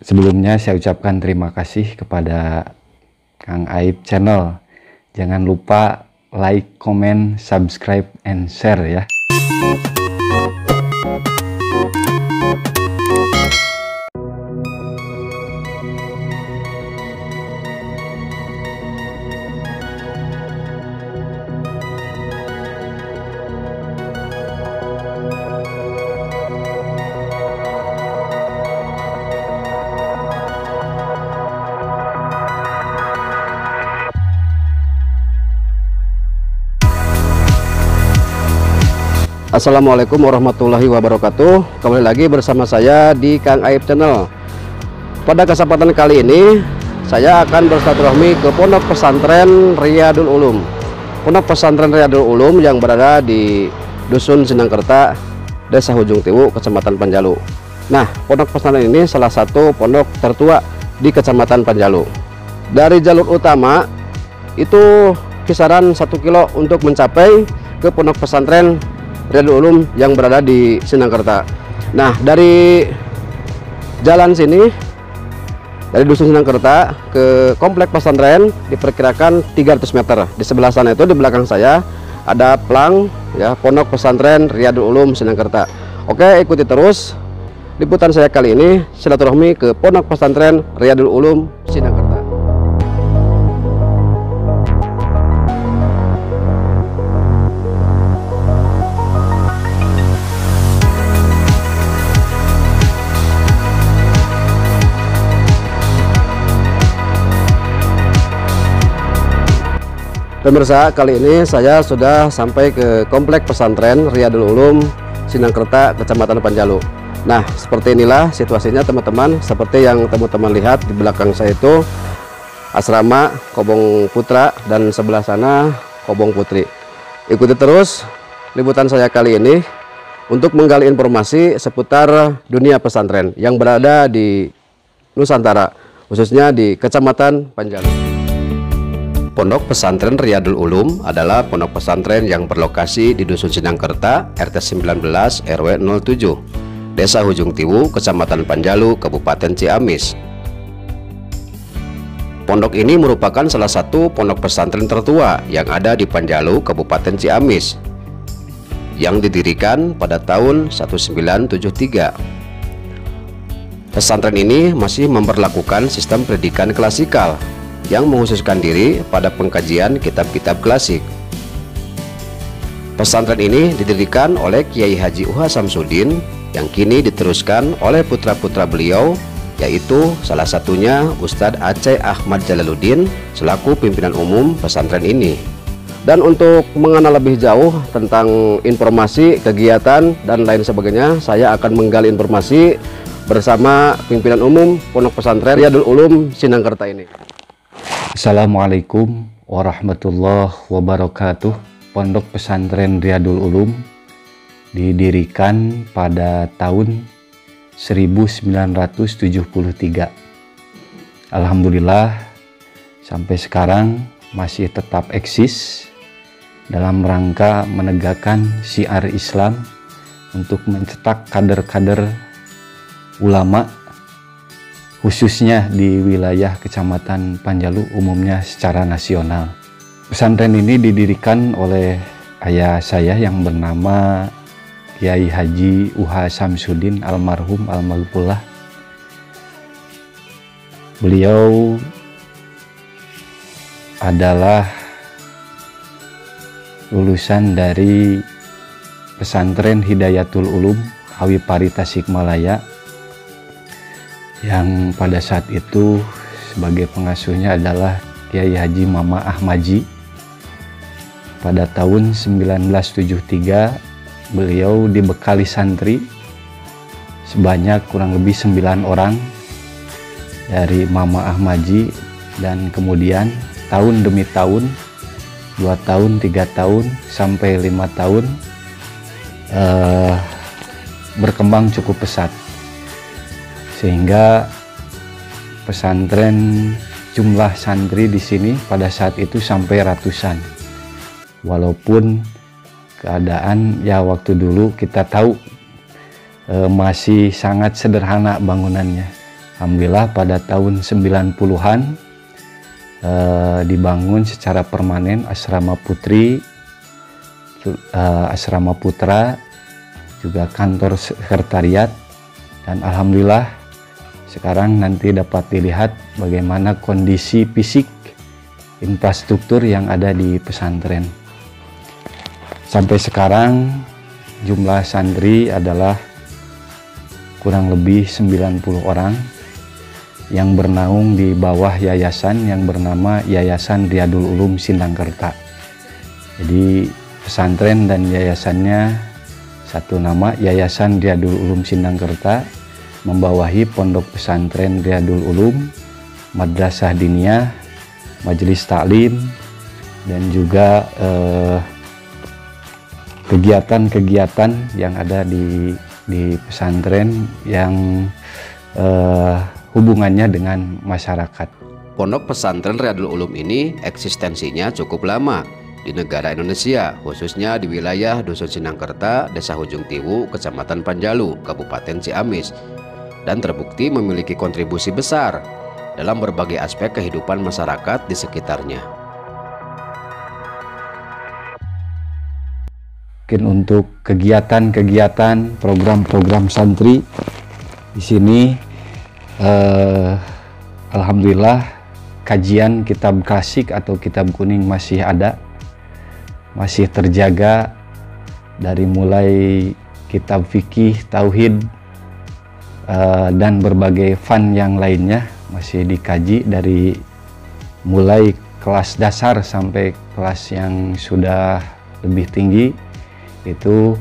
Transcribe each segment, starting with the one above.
Sebelumnya saya ucapkan terima kasih kepada Kang Aib Channel. Jangan lupa like, comment, subscribe, and share ya. Assalamualaikum warahmatullahi wabarakatuh. Kembali lagi bersama saya di Kang Aib Channel. Pada kesempatan kali ini saya akan bersilaturahmi ke Pondok Pesantren Riyadul Ulum. Pondok Pesantren Riyadul Ulum yang berada di Dusun Sinangkerta, Desa Hujung Tiwu, Kecamatan Panjalu. Nah, pondok pesantren ini salah satu pondok tertua di Kecamatan Panjalu. Dari jalur utama itu kisaran 1 kilo untuk mencapai ke Pondok Pesantren Riyadul Ulum yang berada di Sinangkerta. Nah, dari jalan sini, dari Dusun Sinangkerta ke komplek pesantren diperkirakan 300 meter. Di sebelah sana itu, di belakang saya ada plang ya, Pondok Pesantren Riyadul Ulum Sinangkerta. Oke, ikuti terus liputan saya kali ini silaturahmi ke Pondok Pesantren Riyadul Ulum Sinangkerta. Pemirsa, kali ini saya sudah sampai ke komplek pesantren Riyadul Ulum Sinangkerta, Kecamatan Panjalu. Nah, seperti inilah situasinya teman-teman. Seperti yang teman-teman lihat di belakang saya itu asrama Kobong Putra dan sebelah sana Kobong Putri. Ikuti terus liputan saya kali ini untuk menggali informasi seputar dunia pesantren yang berada di Nusantara, khususnya di Kecamatan Panjalu. Pondok Pesantren Riyadul Ulum adalah pondok pesantren yang berlokasi di Dusun Sinangkerta, RT 19 RW 07, Desa Hujung Tiwu, Kecamatan Panjalu, Kabupaten Ciamis. Pondok ini merupakan salah satu pondok pesantren tertua yang ada di Panjalu, Kabupaten Ciamis, yang didirikan pada tahun 1973. Pesantren ini masih memperlakukan sistem pendidikan klasikal yang menghususkan diri pada pengkajian kitab-kitab klasik. Pesantren ini didirikan oleh Kiai Haji Uha Samsudin yang kini diteruskan oleh putra-putra beliau, yaitu salah satunya Ustadz Aceh Ahmad Jalaluddin selaku pimpinan umum pesantren ini. Dan untuk mengenal lebih jauh tentang informasi, kegiatan, dan lain sebagainya, saya akan menggali informasi bersama pimpinan umum Pondok Pesantren Riyadul Ulum Sinangkerta ini. Assalamualaikum warahmatullahi wabarakatuh. Pondok Pesantren Riyadul Ulum didirikan pada tahun 1973. Alhamdulillah sampai sekarang masih tetap eksis dalam rangka menegakkan syiar Islam untuk mencetak kader-kader ulama, khususnya di wilayah Kecamatan Panjalu, umumnya secara nasional. Pesantren ini didirikan oleh ayah saya yang bernama Kiai Haji Uha Samsudin almarhum almarhumullah. Beliau adalah lulusan dari Pesantren Hidayatul Ulum Hawipari Tasikmalaya, yang pada saat itu sebagai pengasuhnya adalah Kiai Haji Mama Ahmaji. Pada tahun 1973 beliau dibekali santri sebanyak kurang lebih 9 orang dari Mama Ahmaji, dan kemudian tahun demi tahun, 2 tahun, 3 tahun, sampai 5 tahun berkembang cukup pesat, sehingga pesantren jumlah santri di sini pada saat itu sampai ratusan. Walaupun keadaan ya waktu dulu kita tahu masih sangat sederhana bangunannya, Alhamdulillah pada tahun 90-an dibangun secara permanen asrama putri, asrama putra, juga kantor sekretariat, dan alhamdulillah sekarang nanti dapat dilihat bagaimana kondisi fisik infrastruktur yang ada di pesantren. Sampai sekarang jumlah santri adalah kurang lebih 90 orang yang bernaung di bawah yayasan yang bernama Yayasan Riyadul Ulum Sindangkerta. Jadi pesantren dan yayasannya satu nama, Yayasan Riyadul Ulum Sindangkerta, membawahi Pondok Pesantren Riyadul Ulum, Madrasah Diniyah, Majelis Taklim, dan juga kegiatan-kegiatan yang ada di pesantren yang hubungannya dengan masyarakat. Pondok Pesantren Riyadul Ulum ini eksistensinya cukup lama di negara Indonesia, khususnya di wilayah Dusun Sindangkerta, Desa Ujung Tiwu, Kecamatan Panjalu, Kabupaten Ciamis, dan terbukti memiliki kontribusi besar dalam berbagai aspek kehidupan masyarakat di sekitarnya. Mungkin untuk kegiatan-kegiatan, program-program santri di sini, alhamdulillah kajian kitab klasik atau kitab kuning masih ada, masih terjaga, dari mulai kitab fikih, tauhid, dan berbagai fan yang lainnya masih dikaji dari mulai kelas dasar sampai kelas yang sudah lebih tinggi. Itu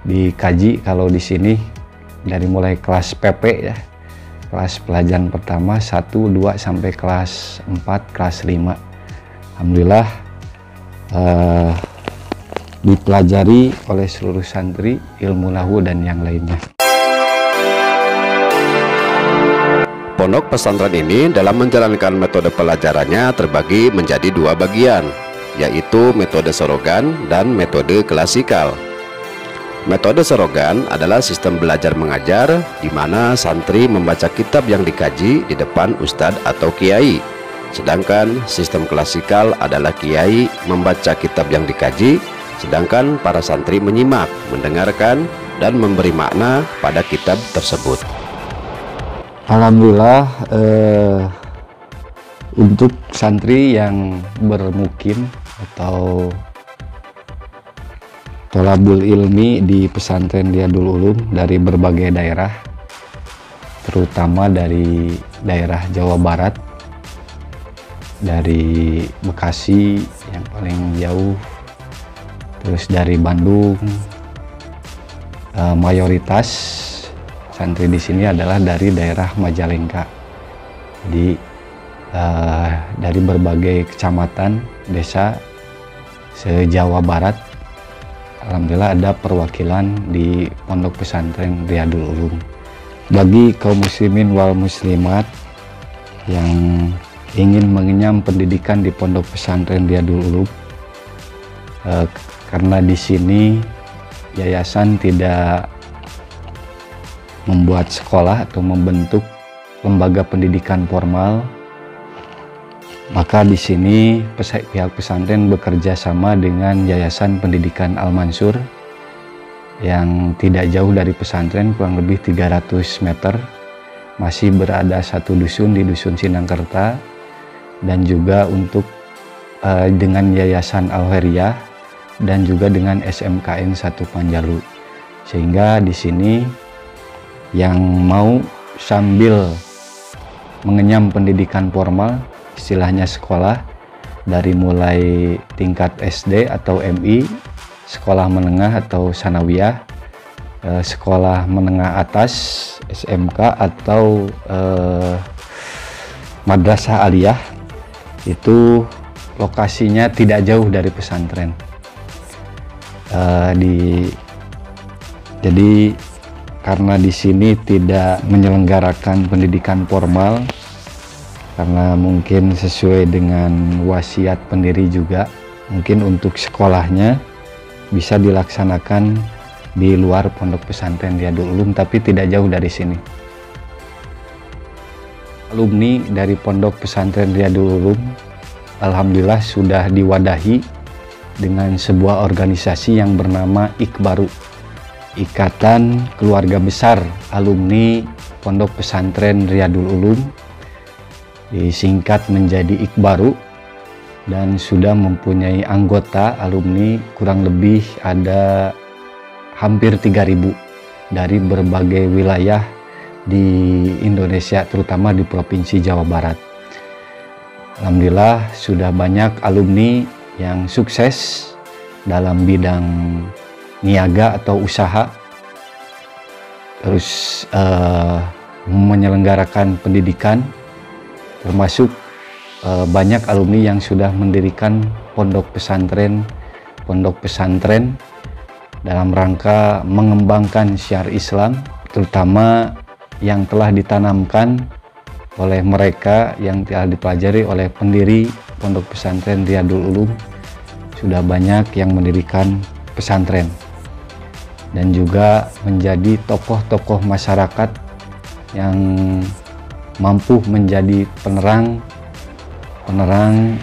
dikaji kalau di sini dari mulai kelas PP ya, kelas pelajaran pertama 1, 2 sampai kelas 4, kelas 5. Alhamdulillah dipelajari oleh seluruh santri ilmu nahwu dan yang lainnya. Pondok pesantren ini dalam menjalankan metode pelajarannya terbagi menjadi dua bagian, yaitu metode sorogan dan metode klasikal. Metode sorogan adalah sistem belajar mengajar di mana santri membaca kitab yang dikaji di depan ustadz atau kiai. Sedangkan sistem klasikal adalah kiai membaca kitab yang dikaji, sedangkan para santri menyimak, mendengarkan, dan memberi makna pada kitab tersebut. Alhamdulillah untuk santri yang bermukim atau tolabul ilmi di pesantren Riyadul Ulum dari berbagai daerah, terutama dari daerah Jawa Barat, dari Bekasi yang paling jauh, terus dari Bandung, mayoritas santri di sini adalah dari daerah Majalengka. Jadi dari berbagai kecamatan, desa se-Jawa Barat, alhamdulillah ada perwakilan di Pondok Pesantren Riyadul Ulum. Bagi kaum muslimin wal muslimat yang ingin mengenyam pendidikan di Pondok Pesantren Riyadul Ulum, karena di sini yayasan tidak membuat sekolah atau membentuk lembaga pendidikan formal, maka di sini pihak pesantren bekerja sama dengan Yayasan Pendidikan Al-Mansur yang tidak jauh dari pesantren, kurang lebih 300 meter. Masih berada satu dusun di Dusun Sindangkerta, dan juga untuk dengan Yayasan Al-Khairiyah dan juga dengan SMKN 1 Panjalu. Sehingga di sini yang mau sambil mengenyam pendidikan formal, istilahnya sekolah, dari mulai tingkat SD atau MI, sekolah menengah atau sanawiyah, sekolah menengah atas SMK atau madrasah aliyah, itu lokasinya tidak jauh dari pesantren. Jadi karena di sini tidak menyelenggarakan pendidikan formal, karena mungkin sesuai dengan wasiat pendiri juga, mungkin untuk sekolahnya bisa dilaksanakan di luar Pondok Pesantren Riyadul Ulum, tapi tidak jauh dari sini. alumni dari Pondok Pesantren Riyadul Ulum alhamdulillah sudah diwadahi dengan sebuah organisasi yang bernama IKBARU, Ikatan Keluarga Besar Alumni Pondok Pesantren Riyadul Ulum, disingkat menjadi IKBARU, dan sudah mempunyai anggota alumni kurang lebih ada hampir 3.000 dari berbagai wilayah di Indonesia, terutama di Provinsi Jawa Barat. Alhamdulillah sudah banyak alumni yang sukses dalam bidang niaga atau usaha, terus menyelenggarakan pendidikan, termasuk banyak alumni yang sudah mendirikan pondok pesantren dalam rangka mengembangkan syiar Islam, terutama yang telah ditanamkan oleh mereka yang telah dipelajari oleh pendiri Pondok Pesantren Riyadul Ulum. Sudah banyak yang mendirikan pesantren dan juga menjadi tokoh-tokoh masyarakat yang mampu menjadi penerang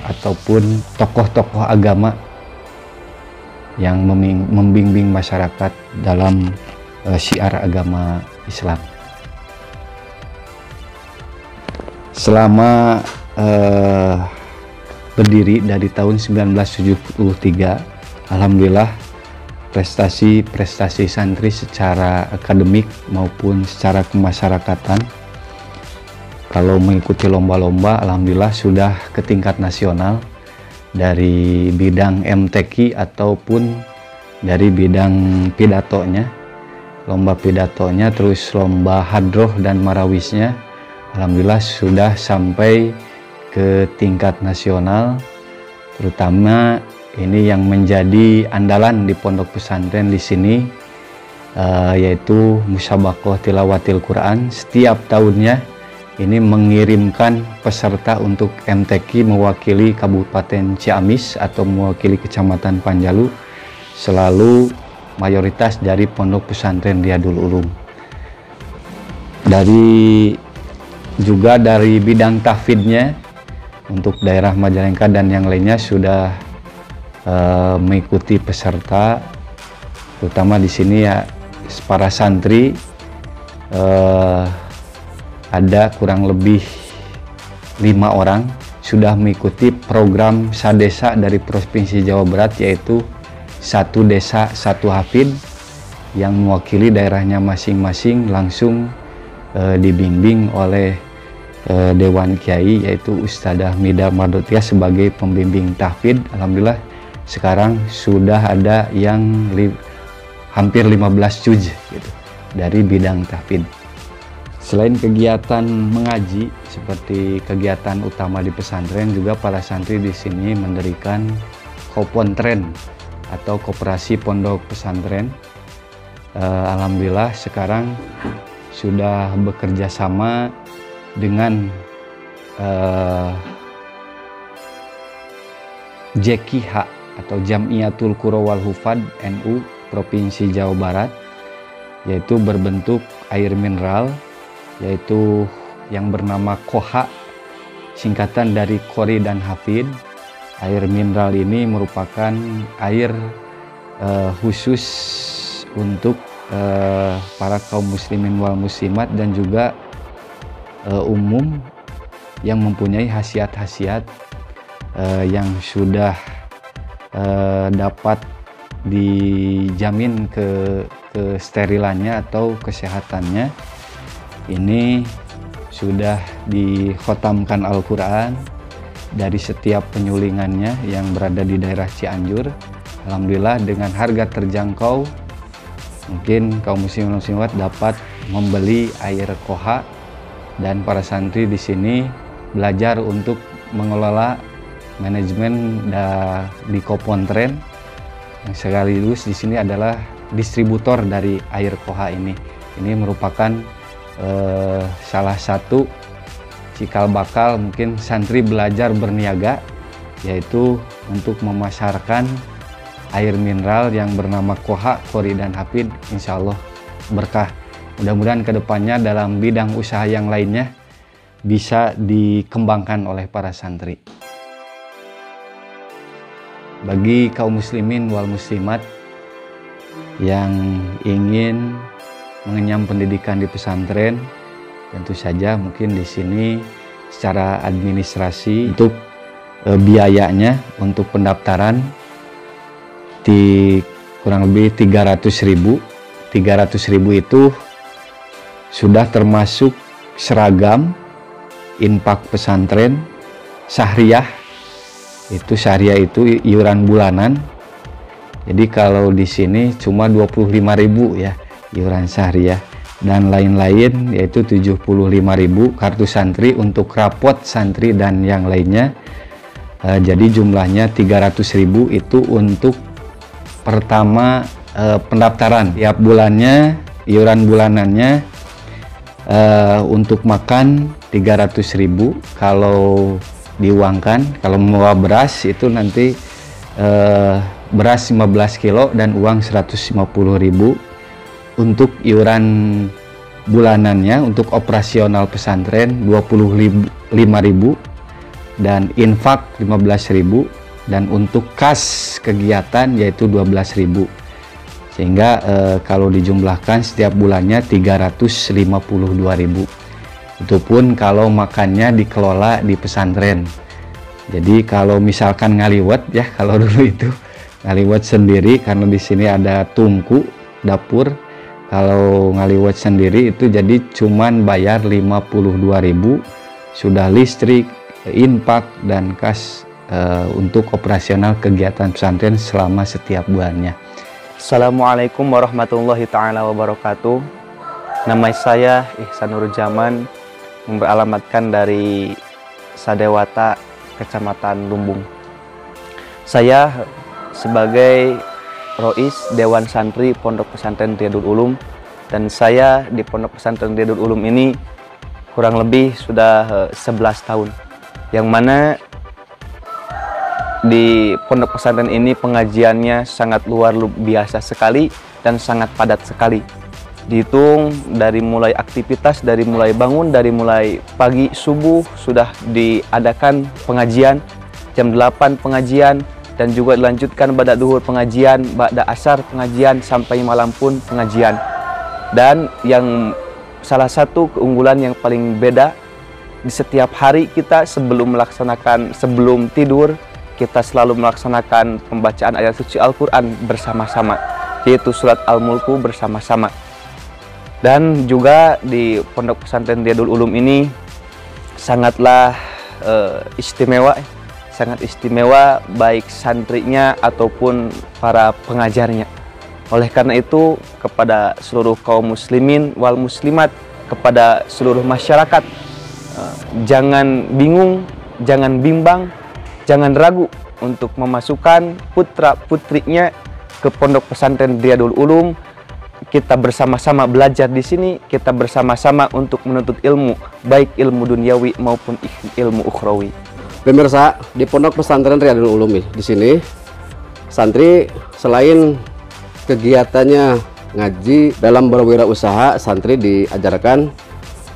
ataupun tokoh-tokoh agama yang membimbing masyarakat dalam syiar agama Islam. Selama berdiri dari tahun 1973, alhamdulillah prestasi santri secara akademik maupun secara kemasyarakatan, kalau mengikuti lomba-lomba, alhamdulillah sudah ke tingkat nasional dari bidang MTQ ataupun dari bidang pidatonya, lomba pidatonya, terus lomba hadroh dan marawisnya, alhamdulillah sudah sampai ke tingkat nasional. Terutama ini yang menjadi andalan di pondok pesantren di sini, yaitu musabaqah tilawatil Quran. Setiap tahunnya ini mengirimkan peserta untuk MTQ mewakili Kabupaten Ciamis atau mewakili Kecamatan Panjalu, selalu mayoritas dari Pondok Pesantren Riyadul Ulum. Juga dari bidang tahfidnya untuk daerah Majalengka dan yang lainnya sudah mengikuti peserta, terutama di sini ya para santri ada kurang lebih 5 orang sudah mengikuti program Sadesa dari Provinsi Jawa Barat, yaitu satu desa satu hafid yang mewakili daerahnya masing-masing, langsung dibimbing oleh Dewan Kiai, yaitu Ustadzah Mida Mardotia sebagai pembimbing tahfidz. Alhamdulillah sekarang sudah ada yang hampir 15 juz gitu, dari bidang tahfidz. Selain kegiatan mengaji seperti kegiatan utama di pesantren, juga para santri di sini mendirikan Kopontren atau Koperasi Pondok Pesantren. Alhamdulillah sekarang sudah bekerja sama dengan JKH atau Jamiatul Qura wal Hufad NU Provinsi Jawa Barat, yaitu berbentuk air mineral, yaitu yang bernama KOHA, singkatan dari Qori dan Hafid. Air mineral ini merupakan air khusus untuk para kaum muslimin wal muslimat dan juga umum, yang mempunyai khasiat-khasiat yang sudah dapat dijamin kesterilannya atau kesehatannya. Ini sudah dikhotamkan Al-Quran dari setiap penyulingannya yang berada di daerah Cianjur. Alhamdulillah dengan harga terjangkau, mungkin kaum muslimin muslimat dapat membeli air KOHA, dan para santri di sini belajar untuk mengelola manajemen di Kopontren, yang sekaligus di sini adalah distributor dari air KOHA ini. Ini merupakan salah satu cikal bakal mungkin santri belajar berniaga, yaitu untuk memasarkan air mineral yang bernama KOHA, Qori dan Hafid. Insya Allah berkah. Mudah-mudahan kedepannya dalam bidang usaha yang lainnya bisa dikembangkan oleh para santri. Bagi kaum muslimin wal muslimat yang ingin mengenyam pendidikan di pesantren, tentu saja mungkin di sini secara administrasi untuk biayanya untuk pendaftaran di kurang lebih 300.000. 300.000 itu sudah termasuk seragam, infak pesantren, syahriah. Itu syahriah itu iuran bulanan. Jadi kalau di sini cuma 25.000 ya iuran syahriah, dan lain-lain yaitu 75.000 kartu santri untuk rapot santri dan yang lainnya. Jadi jumlahnya 300.000 itu untuk pertama pendaftaran. Tiap bulannya iuran bulanannya untuk makan 300.000. Kalau diuangkan, kalau membawa beras itu nanti beras 15 kilo dan uang 150.000. Untuk iuran bulanannya untuk operasional pesantren 25.000 dan infak 15.000, dan untuk kas kegiatan yaitu 12.000, sehingga kalau dijumlahkan setiap bulannya 352.000. Itu pun kalau makannya dikelola di pesantren. Jadi kalau misalkan ngaliwat ya, kalau dulu itu ngaliwat sendiri karena di sini ada tungku dapur. Kalau ngaliwat sendiri itu jadi cuman bayar 52.000, sudah listrik, infak dan kas untuk operasional kegiatan pesantren selama setiap bulannya. Assalamualaikum warahmatullahi taala wabarakatuh. Nama saya Ihsanur Zaman, beralamatkan dari Sadewata, Kecamatan Lumbung. Saya sebagai Rois Dewan Santri Pondok Pesantren Riyadul Ulum, dan saya di Pondok Pesantren Riyadul Ulum ini kurang lebih sudah 11 tahun, yang mana di pondok pesantren ini pengajiannya sangat luar biasa sekali dan sangat padat sekali. Dihitung dari mulai aktivitas, dari mulai bangun, dari mulai pagi subuh sudah diadakan pengajian, jam 8 pengajian, dan juga dilanjutkan ba'da duhur pengajian, ba'da asar pengajian, sampai malam pun pengajian. Dan yang salah satu keunggulan yang paling beda, di setiap hari kita sebelum tidur, kita selalu melaksanakan pembacaan ayat suci Al-Quran bersama-sama, yaitu surat Al-Mulku bersama-sama. Dan juga di Pondok Pesantren Riyadul Ulum ini sangatlah istimewa, sangat istimewa baik santrinya ataupun para pengajarnya. Oleh karena itu, kepada seluruh kaum muslimin wal muslimat, kepada seluruh masyarakat, jangan bingung, jangan bimbang, jangan ragu untuk memasukkan putra-putrinya ke Pondok Pesantren Riyadul Ulum. Kita bersama-sama belajar di sini, kita bersama-sama untuk menuntut ilmu, baik ilmu duniawi maupun ilmu ukhrawi. Pemirsa, di Pondok Pesantren Riyadul Ulum di sini, santri selain kegiatannya ngaji, dalam berwirausaha santri diajarkan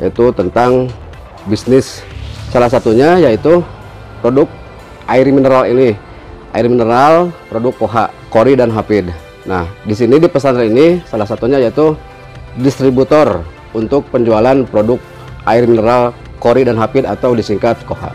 yaitu tentang bisnis. Salah satunya yaitu produk air mineral ini, air mineral produk Koha, Qori dan Hafid. Nah, di sini di pesantren ini salah satunya yaitu distributor untuk penjualan produk air mineral Qori dan Hafid atau disingkat Koha.